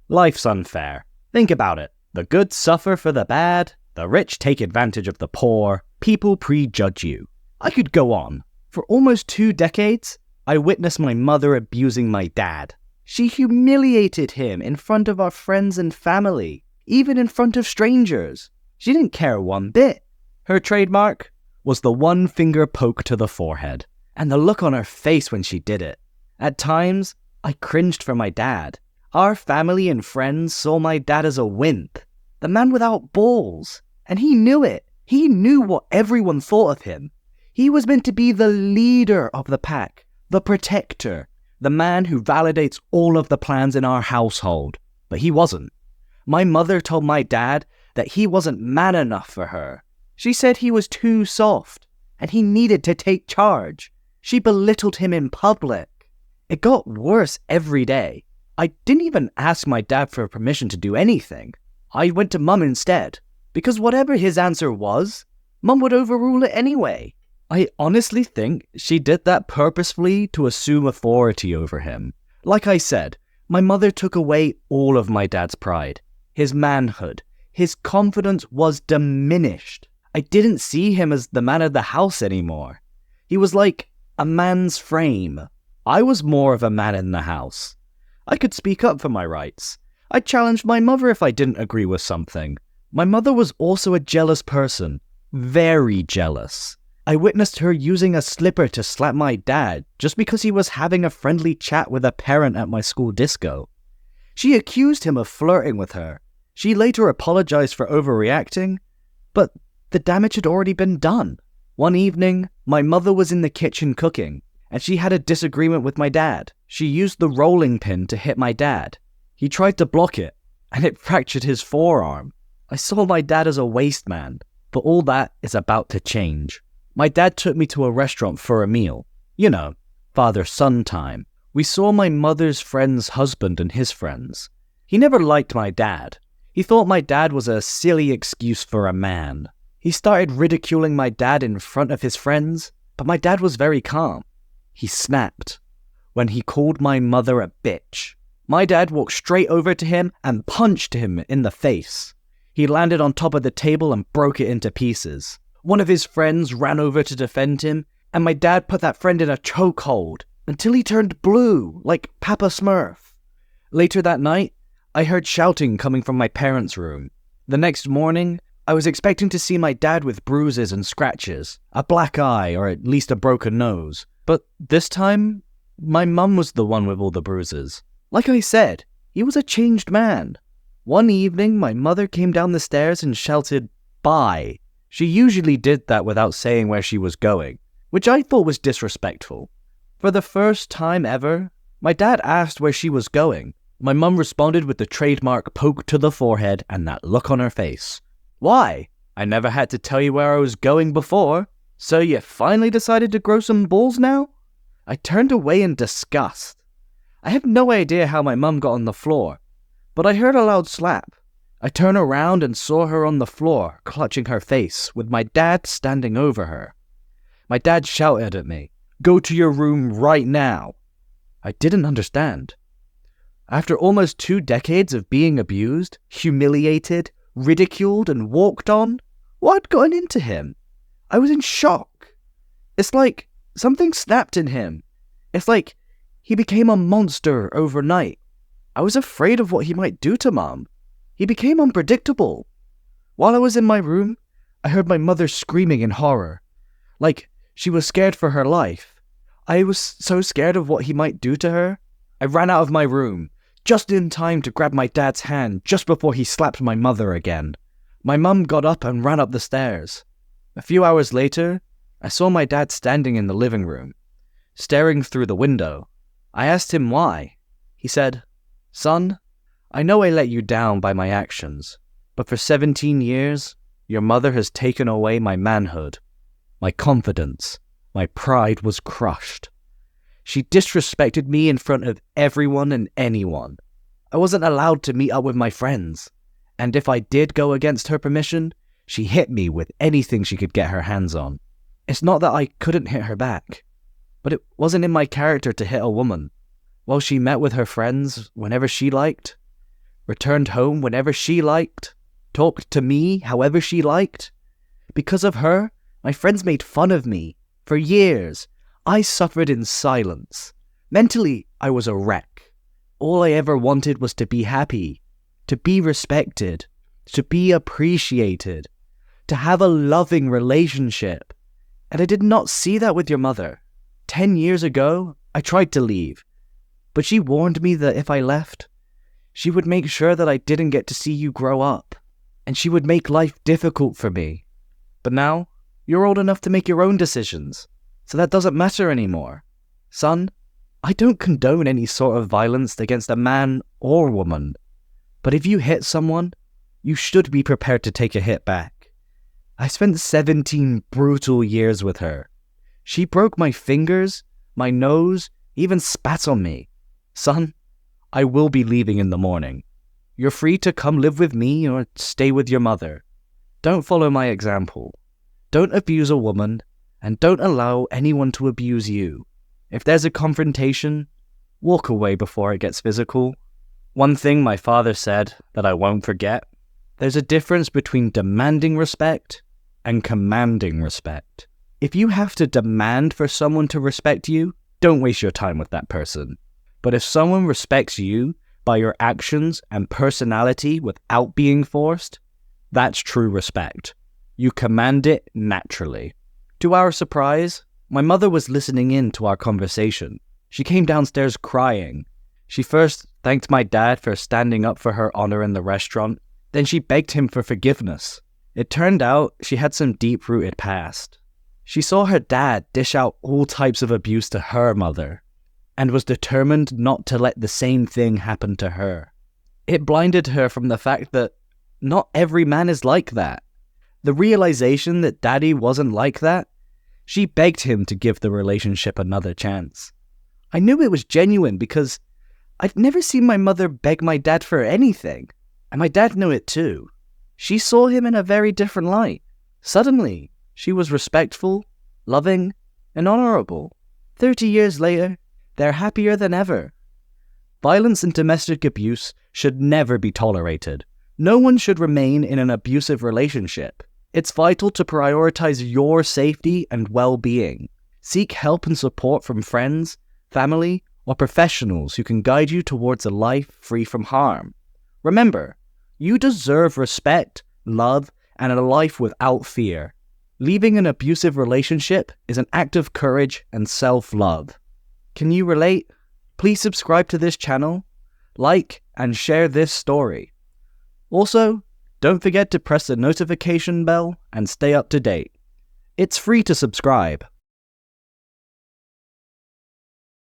Life's unfair. Think about it. The good suffer for the bad, the rich take advantage of the poor, people prejudge you. I could go on. For almost 2 decades, I witnessed my mother abusing my dad. She humiliated him in front of our friends and family, even in front of strangers. She didn't care one bit. Her trademark was the one finger poke to the forehead, and the look on her face when she did it. At times, I cringed for my dad. Our family and friends saw my dad as a wimp, the man without balls, and he knew it. He knew what everyone thought of him. He was meant to be the leader of the pack, the protector, the man who validates all of the plans in our household. But he wasn't. My mother told my dad that he wasn't man enough for her. She said he was too soft, and he needed to take charge. She belittled him in public. It got worse every day. I didn't even ask my dad for permission to do anything. I went to Mum instead, because whatever his answer was, Mum would overrule it anyway. I honestly think she did that purposefully to assume authority over him. Like I said, my mother took away all of my dad's pride, his manhood. His confidence was diminished. I didn't see him as the man of the house anymore. He was like a man's frame. I was more of a man in the house. I could speak up for my rights. I challenged my mother if I didn't agree with something. My mother was also a jealous person. Very jealous. I witnessed her using a slipper to slap my dad just because he was having a friendly chat with a parent at my school disco. She accused him of flirting with her. She later apologized for overreacting, but the damage had already been done. One evening, my mother was in the kitchen cooking, and she had a disagreement with my dad. She used the rolling pin to hit my dad. He tried to block it, and it fractured his forearm. I saw my dad as a waste man, but all that is about to change. My dad took me to a restaurant for a meal. You know, father-son time. We saw my mother's friend's husband and his friends. He never liked my dad. He thought my dad was a silly excuse for a man. He started ridiculing my dad in front of his friends, but my dad was very calm. He snapped when he called my mother a bitch. My dad walked straight over to him and punched him in the face. He landed on top of the table and broke it into pieces. One of his friends ran over to defend him, and my dad put that friend in a chokehold until he turned blue, like Papa Smurf. Later that night, I heard shouting coming from my parents' room. The next morning, I was expecting to see my dad with bruises and scratches, a black eye or at least a broken nose. But this time, my mum was the one with all the bruises. Like I said, he was a changed man. One evening, my mother came down the stairs and shouted, "Bye." She usually did that without saying where she was going, which I thought was disrespectful. For the first time ever, my dad asked where she was going. My mum responded with the trademark poke to the forehead and that look on her face. "Why? I never had to tell you where I was going before. So you finally decided to grow some balls now?" I turned away in disgust. I have no idea how my mum got on the floor, but I heard a loud slap. I turned around and saw her on the floor, clutching her face, with my dad standing over her. My dad shouted at me, "Go to your room right now." I didn't understand. After almost 2 decades of being abused, humiliated, ridiculed, and walked on, what had gotten into him? I was in shock. It's like something snapped in him. It's like he became a monster overnight. I was afraid of what he might do to Mom. He became unpredictable. While I was in my room, I heard my mother screaming in horror, like she was scared for her life. I was so scared of what he might do to her. I ran out of my room, just in time to grab my dad's hand just before he slapped my mother again. My mum got up and ran up the stairs. A few hours later, I saw my dad standing in the living room, staring through the window. I asked him why. He said, "Son, I know I let you down by my actions, but for 17 years, your mother has taken away my manhood. My confidence, my pride was crushed. She disrespected me in front of everyone and anyone. I wasn't allowed to meet up with my friends, and if I did go against her permission, she hit me with anything she could get her hands on. It's not that I couldn't hit her back, but it wasn't in my character to hit a woman. While she met with her friends whenever she liked, returned home whenever she liked, talked to me however she liked. Because of her, my friends made fun of me. For years, I suffered in silence. Mentally, I was a wreck. All I ever wanted was to be happy, to be respected, to be appreciated, to have a loving relationship. And I did not see that with your mother. 10 years ago, I tried to leave, but she warned me that if I left, she would make sure that I didn't get to see you grow up, and she would make life difficult for me. But now, you're old enough to make your own decisions, so that doesn't matter anymore. Son, I don't condone any sort of violence against a man or woman, but if you hit someone, you should be prepared to take a hit back. I spent 17 brutal years with her. She broke my fingers, my nose, even spat on me. Son, I will be leaving in the morning. You're free to come live with me or stay with your mother. Don't follow my example. Don't abuse a woman, and don't allow anyone to abuse you. If there's a confrontation, walk away before it gets physical. One thing my father said that I won't forget: there's a difference between demanding respect and commanding respect. If you have to demand for someone to respect you, don't waste your time with that person. But if someone respects you by your actions and personality without being forced, that's true respect. You command it naturally. To our surprise, my mother was listening in to our conversation. She came downstairs crying. She first thanked my dad for standing up for her honor in the restaurant. Then she begged him for forgiveness. It turned out she had some deep-rooted past. She saw her dad dish out all types of abuse to her mother, and was determined not to let the same thing happen to her. It blinded her from the fact that not every man is like that. The realization that Daddy wasn't like that, she begged him to give the relationship another chance. I knew it was genuine because I'd never seen my mother beg my dad for anything, and my dad knew it too. She saw him in a very different light. Suddenly, she was respectful, loving, and honorable. 30 years later, they're happier than ever. Violence and domestic abuse should never be tolerated. No one should remain in an abusive relationship. It's vital to prioritize your safety and well-being. Seek help and support from friends, family, or professionals who can guide you towards a life free from harm. Remember, you deserve respect, love, and a life without fear. Leaving an abusive relationship is an act of courage and self-love. Can you relate? Please subscribe to this channel, like, and share this story. Also, don't forget to press the notification bell and stay up to date. It's free to subscribe.